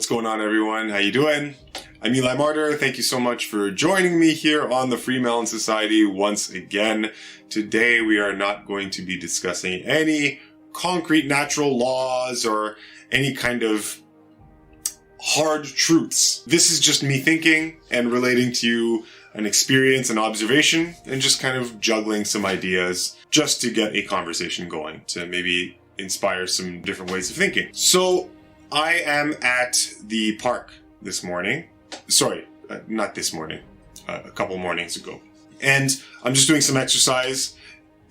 What's going on, everyone? How you doing? I'm Eli Martyr. Thank you so much for joining me here on the FreeMelon Society once again. Today we are not going to be discussing any concrete natural laws or any kind of hard truths. This is just me thinking and relating to you an experience and observation and just kind of juggling some ideas just to get a conversation going, to maybe inspire some different ways of thinking. So I am at the park this morning. Sorry, not this morning, a couple mornings ago. And I'm just doing some exercise.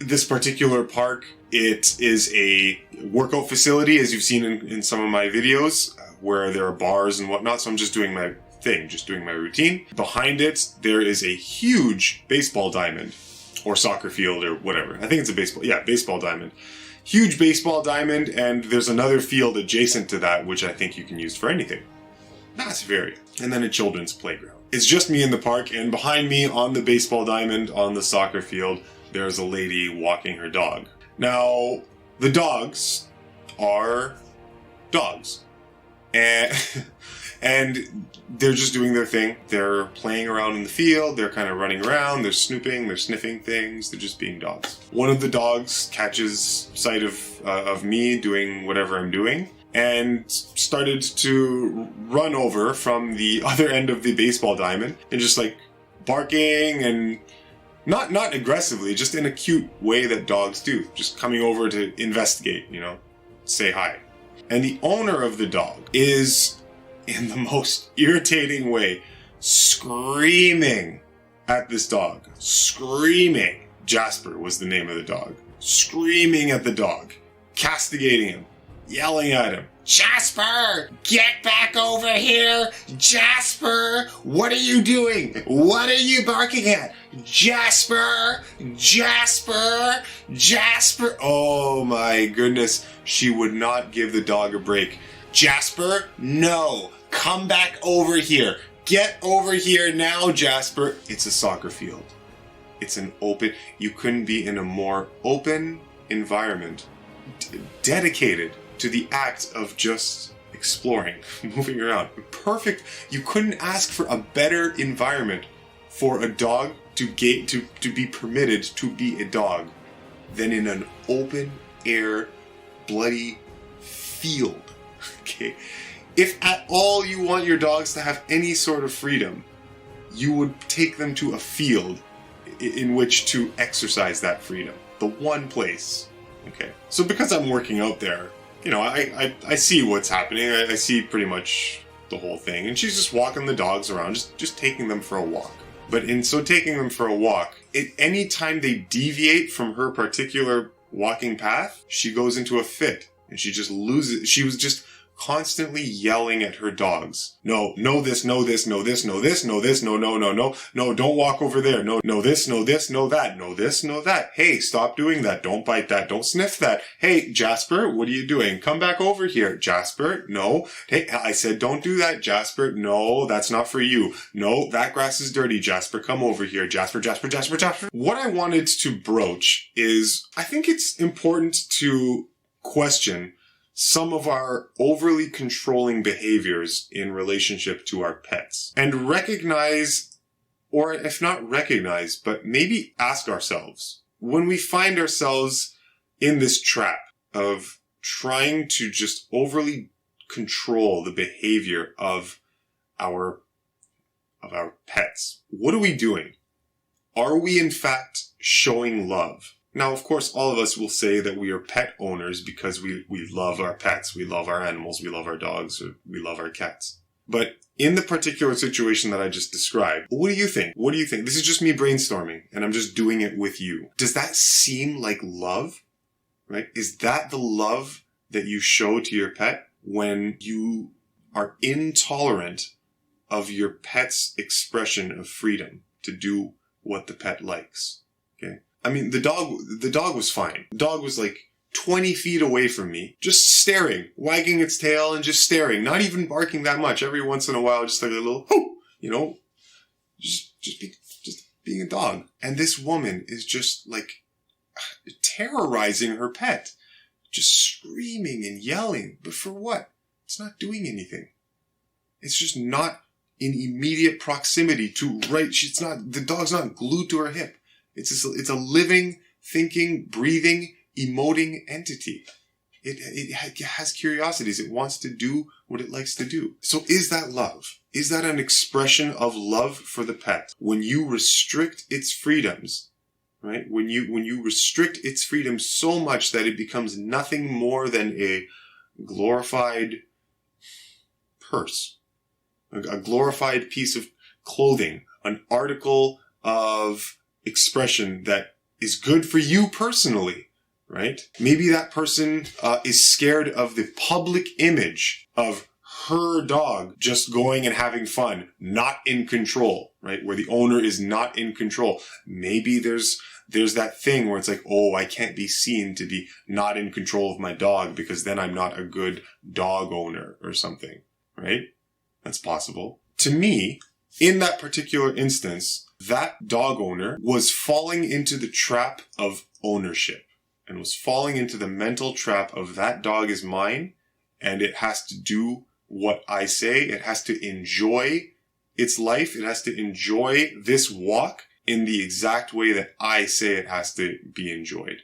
This particular park, it is a workout facility, as you've seen in some of my videos, where there are bars and whatnot. So I'm just doing my thing, just doing my routine. Behind it, there is a huge baseball diamond or soccer field or whatever. I think it's a baseball diamond. Huge baseball diamond, and there's another field adjacent to that, which I think you can use for anything. Massive area. And then a children's playground. It's just me in the park, and behind me on the baseball diamond, on the soccer field, there's a lady walking her dog. Now, the dogs are dogs. And they're just doing their thing. They're playing around in the field. They're kind of running around. They're snooping. They're sniffing things. They're just being dogs. One of the dogs catches sight of me doing whatever I'm doing and started to run over from the other end of the baseball diamond and just like barking and not aggressively, just in a cute way that dogs do. Just coming over to investigate, say hi. And the owner of the dog is, in the most irritating way, screaming at this dog. Screaming. Jasper was the name of the dog. Screaming at the dog. Castigating him. Yelling at him. Jasper! Get back over here! Jasper! What are you doing? What are you barking at? Jasper! Jasper! Jasper! Oh my goodness. She would not give the dog a break. Jasper, no. Come back over here. Get over here now, Jasper. It's a soccer field. It's an open... You couldn't be in a more open environment. Dedicated to the act of just exploring, moving around. Perfect. You couldn't ask for a better environment for a dog to be permitted to be a dog than in an open air bloody field. Okay. If at all you want your dogs to have any sort of freedom, you would take them to a field in which to exercise that freedom. The one place. Okay. So because I'm working out there, I see what's happening. I see pretty much the whole thing. And she's just walking the dogs around, just taking them for a walk. But in so taking them for a walk, any time they deviate from her particular walking path, she goes into a fit. And she just loses. She was just constantly yelling at her dogs. No, this, no this, no this, no this, no this, no, don't walk over there. No, this, no this, no that, no this, no that. Hey, stop doing that. Don't bite that. Don't sniff that. Hey, Jasper, what are you doing? Come back over here. Jasper, no. Hey, I said don't do that, Jasper. No, that's not for you. No, that grass is dirty, Jasper. Come over here, Jasper. What I wanted to broach is, I think it's important to question some of our overly controlling behaviors in relationship to our pets, and recognize, or if not recognize, but maybe ask ourselves, when we find ourselves in this trap of trying to just overly control the behavior of our pets, what are we doing? Are we in fact showing love? Now, of course, all of us will say that we are pet owners because we love our pets, we love our animals, we love our dogs, or we love our cats. But in the particular situation that I just described, what do you think? What do you think? This is just me brainstorming, and I'm just doing it with you. Does that seem like love? Right? Is that the love that you show to your pet when you are intolerant of your pet's expression of freedom to do what the pet likes? Okay? I mean, the dog was fine. The dog was like 20 feet away from me, just staring, wagging its tail and just staring, not even barking that much. Every once in a while, just like a little, hoo, just being a dog. And this woman is just like terrorizing her pet, just screaming and yelling. But for what? It's not doing anything. It's just not in immediate proximity to the dog's not glued to her hip. It's a living, thinking, breathing, emoting entity. It has curiosities. It wants to do what it likes to do. So is that love? Is that an expression of love for the pet? When you restrict its freedoms, right? When you restrict its freedom so much that it becomes nothing more than a glorified purse, a glorified piece of clothing, an article of expression that is good for you personally, right? Maybe that person is scared of the public image of her dog just going and having fun, not in control, right? Where the owner is not in control. Maybe there's that thing where it's like, oh, I can't be seen to be not in control of my dog because then I'm not a good dog owner or something, right? That's possible. To me, in that particular instance, that dog owner was falling into the trap of ownership and was falling into the mental trap of that dog is mine and it has to do what I say. It has to enjoy its life. It has to enjoy this walk in the exact way that I say it has to be enjoyed.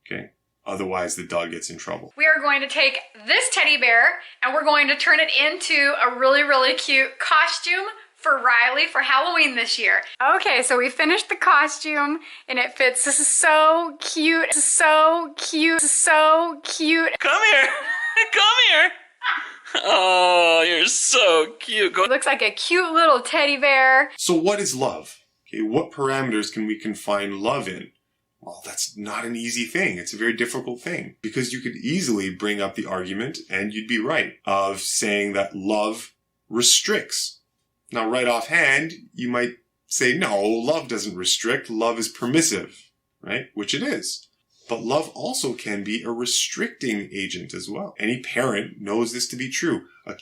Okay? Otherwise, the dog gets in trouble. We are going to take this teddy bear and we're going to turn it into a really, really cute costume for Riley for Halloween this year. Okay, so we finished the costume and it fits. This is so cute. This is so cute. This is so cute. Come here. Come here. Oh, you're so cute. It looks like a cute little teddy bear. So what is love? Okay, what parameters can we confine love in? Well, that's not an easy thing. It's a very difficult thing because you could easily bring up the argument, and you'd be right, of saying that love restricts. Now, right offhand, you might say, no, love doesn't restrict. Love is permissive, right? Which it is. But love also can be a restricting agent as well. Any parent knows this to be true. A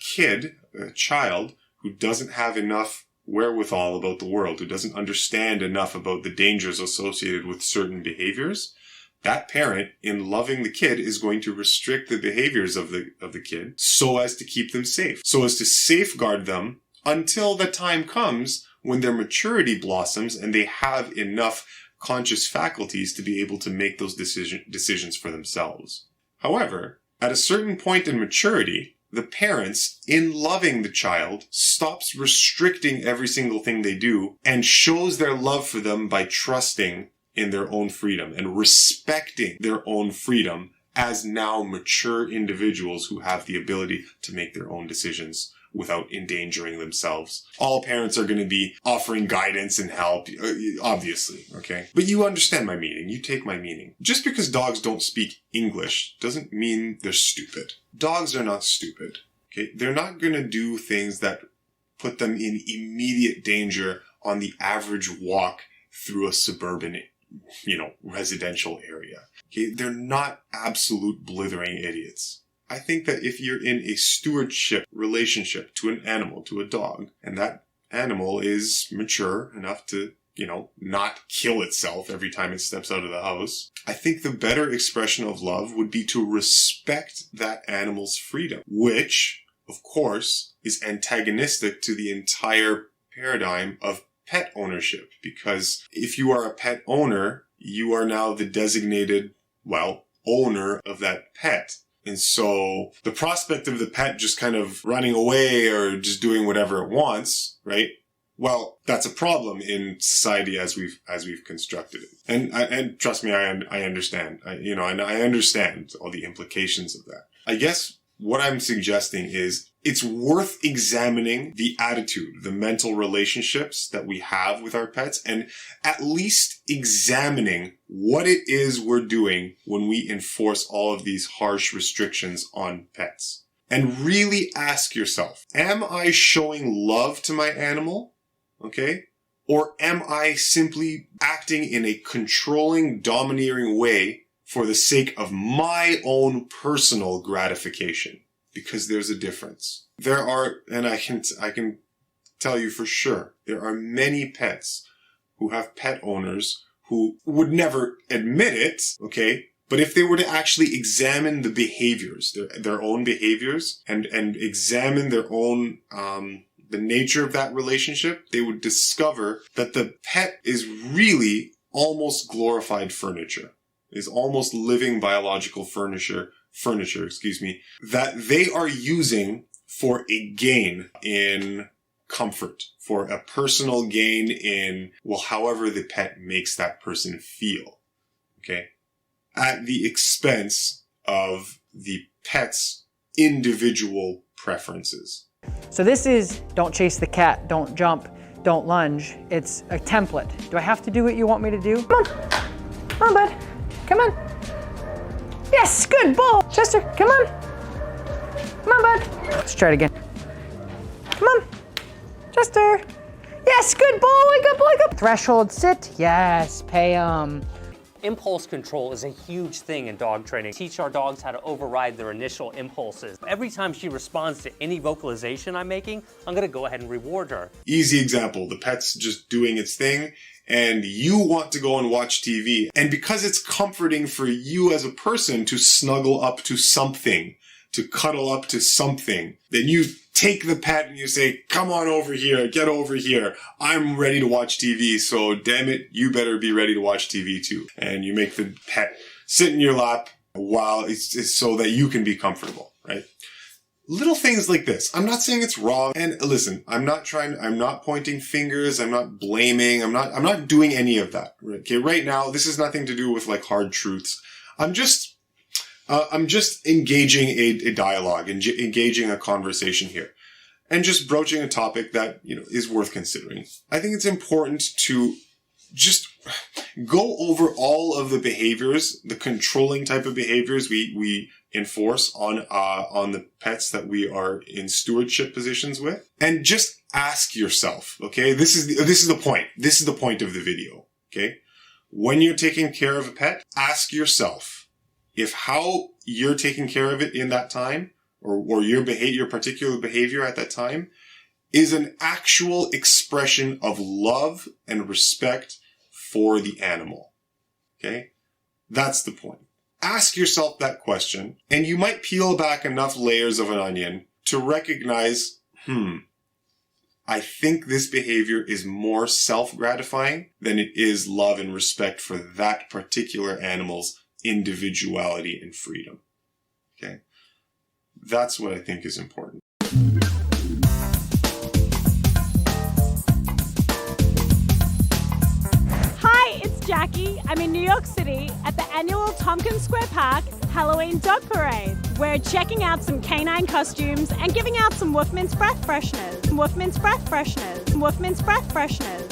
child who doesn't have enough wherewithal about the world, who doesn't understand enough about the dangers associated with certain behaviors, that parent, in loving the kid, is going to restrict the behaviors of the kid so as to keep them safe, so as to safeguard them until the time comes when their maturity blossoms and they have enough conscious faculties to be able to make those decisions for themselves. However, at a certain point in maturity, the parents, in loving the child, stops restricting every single thing they do and shows their love for them by trusting in their own freedom and respecting their own freedom as now mature individuals who have the ability to make their own decisions without endangering themselves. All parents are going to be offering guidance and help, obviously, okay? But you understand my meaning. You take my meaning. Just because dogs don't speak English doesn't mean they're stupid. Dogs are not stupid, okay? They're not going to do things that put them in immediate danger on the average walk through a suburban, residential area. Okay? They're not absolute blithering idiots. I think that if you're in a stewardship relationship to an animal, to a dog, and that animal is mature enough to, not kill itself every time it steps out of the house, I think the better expression of love would be to respect that animal's freedom, which, of course, is antagonistic to the entire paradigm of pet ownership. Because if you are a pet owner, you are now the designated, owner of that pet. And so the prospect of the pet just kind of running away or just doing whatever it wants, right? Well, that's a problem in society as we've constructed it. And trust me, I understand. And I understand all the implications of that. I guess what I'm suggesting is it's worth examining the attitude, the mental relationships that we have with our pets, and at least examining what it is we're doing when we enforce all of these harsh restrictions on pets. And really ask yourself, am I showing love to my animal? Okay? Or am I simply acting in a controlling, domineering way for the sake of my own personal gratification? Because there's a difference. There are, and I can tell you for sure, there are many pets who have pet owners who would never admit it, okay? But if they were to actually examine the behaviors, their own behaviors, and examine their own, the nature of that relationship, they would discover that the pet is really almost glorified furniture, is almost living biological furniture, that they are using for a gain in comfort, for a personal gain in, well, however the pet makes that person feel, okay? At the expense of the pet's individual preferences. So this is don't chase the cat, don't jump, don't lunge. It's a template. Do I have to do what you want me to do? Come on. Come on, bud. Come on. Yes, good ball. Chester, come on. Come on, bud. Let's try it again. Come on. Chester. Yes, good ball. Wake up, wake up. Threshold, sit. Yes, pay 'em. Impulse control is a huge thing in dog training. Teach our dogs how to override their initial impulses. Every time she responds to any vocalization I'm making, I'm gonna go ahead and reward her. Easy example, the pet's just doing its thing, and you want to go and watch TV. And because it's comforting for you as a person to snuggle up to something, to cuddle up to something, then you take the pet and you say, come on over here, get over here. I'm ready to watch TV, so damn it, you better be ready to watch TV too. And you make the pet sit in your lap while it's so that you can be comfortable, right? Little things like this. I'm not saying it's wrong. And listen, I'm not pointing fingers. I'm not blaming. I'm not doing any of that. Okay. Right now, this has nothing to do with like hard truths. I'm just engaging a dialogue and engaging a conversation here and just broaching a topic that, is worth considering. I think it's important to just go over all of the behaviors, the controlling type of behaviors we enforce on the pets that we are in stewardship positions with, and just ask yourself, okay? This is the point. This is the point of the video, okay? When you're taking care of a pet, ask yourself if how you're taking care of it in that time, or your particular behavior at that time, is an actual expression of love and respect for the animal. Okay? That's the point. Ask yourself that question, and you might peel back enough layers of an onion to recognize, I think this behavior is more self-gratifying than it is love and respect for that particular animal's individuality and freedom. Okay? That's what I think is important. Hi, it's Jackie. I'm in New York City at the annual Tompkins Square Park Halloween Dog Parade. We're checking out some canine costumes and giving out some Wolfman's breath fresheners. Wolfman's breath fresheners. Wolfman's breath fresheners.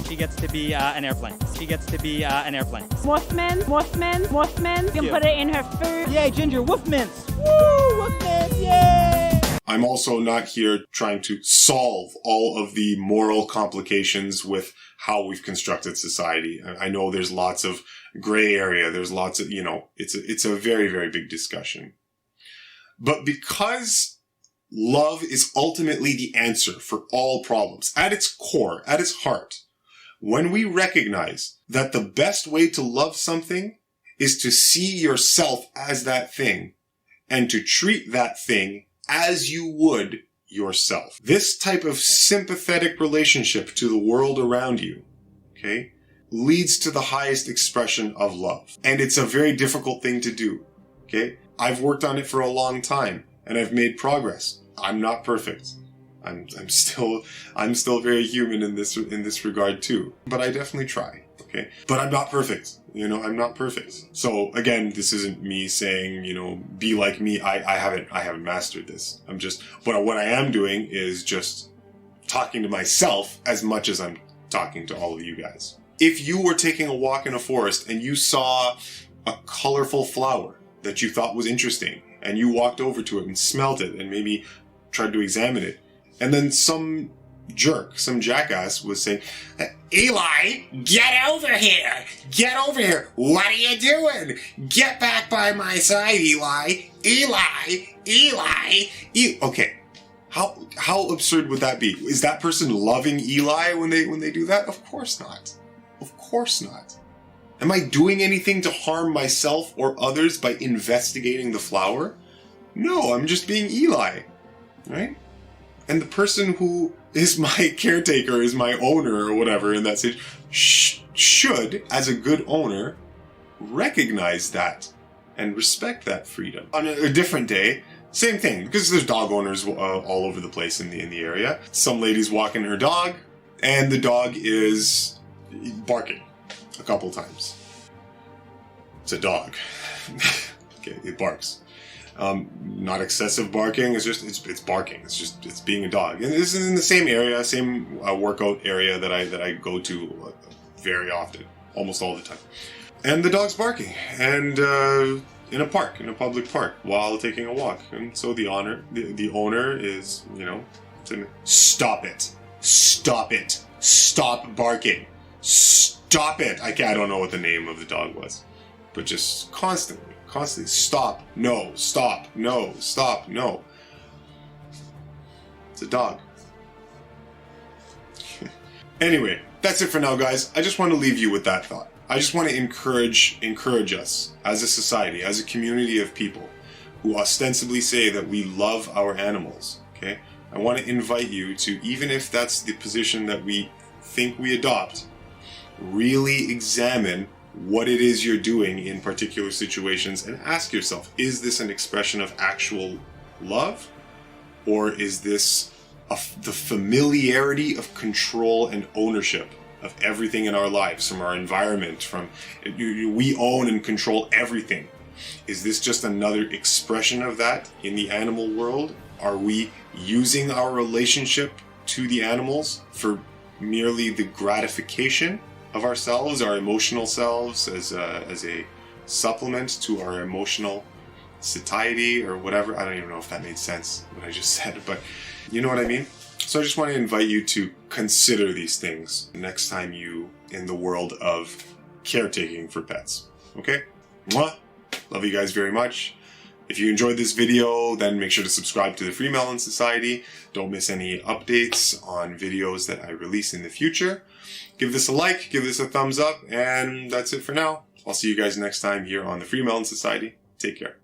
She gets to be an airplane. She gets to be an airplane. Wolfman. You can put it in her food. Yay, Ginger, Wolf Mints. Woo, Wolf Mints, yay! I'm also not here trying to solve all of the moral complications with how we've constructed society. I know there's lots of gray area. There's lots of, it's a very, very big discussion. But because love is ultimately the answer for all problems, at its core, at its heart, when we recognize that the best way to love something is to see yourself as that thing and to treat that thing as you would yourself. This type of sympathetic relationship to the world around you, okay, leads to the highest expression of love. And it's a very difficult thing to do, okay? I've worked on it for a long time and I've made progress. I'm not perfect. I'm still very human in this regard too. But I definitely try, okay? But I'm not perfect. I'm not perfect. So again, this isn't me saying, be like me. I haven't mastered this. But what I am doing is just talking to myself as much as I'm talking to all of you guys. If you were taking a walk in a forest and you saw a colorful flower that you thought was interesting and you walked over to it and smelled it and maybe tried to examine it, and then some jerk, some jackass was saying, Eli, get over here! Get over here! What are you doing? Get back by my side, Eli! Okay. How absurd would that be? Is that person loving Eli when they do that? Of course not. Of course not. Am I doing anything to harm myself or others by investigating the flower? No, I'm just being Eli, right? And the person who is my caretaker, is my owner or whatever in that situation, should, as a good owner, recognize that and respect that freedom. On a different day, same thing, because there's dog owners all over the place in the area. Some lady's walking her dog, and the dog is barking a couple times. It's a dog. Okay, it barks. Not excessive barking. It's barking. It's being a dog. And this is in the same area, same workout area that I go to very often, almost all the time. And the dog's barking, and in a public park, while taking a walk. And so the owner is, stop it, stop it, stop barking, stop it. I don't know what the name of the dog was, but just constantly, stop, no, stop, no, stop, no. It's a dog. Anyway, that's it for now, guys. I just want to leave you with that thought. I just want to encourage us as a society, as a community of people who ostensibly say that we love our animals, okay? I want to invite you to, even if that's the position that we think we adopt, really examine what it is you're doing in particular situations and ask yourself, is this an expression of actual love? Or is this the familiarity of control and ownership of everything in our lives, from our environment, we own and control everything. Is this just another expression of that in the animal world? Are we using our relationship to the animals for merely the gratification of ourselves, our emotional selves, as a supplement to our emotional satiety or whatever? I don't even know if that made sense, what I just said, but you know what I mean? So I just want to invite you to consider these things next time you in the world of caretaking for pets. Okay? Mwah! Love you guys very much. If you enjoyed this video, then make sure to subscribe to the FreeMelon Society. Don't miss any updates on videos that I release in the future. Give this a like, give this a thumbs up, and that's it for now. I'll see you guys next time here on the FreeMelon Society. Take care.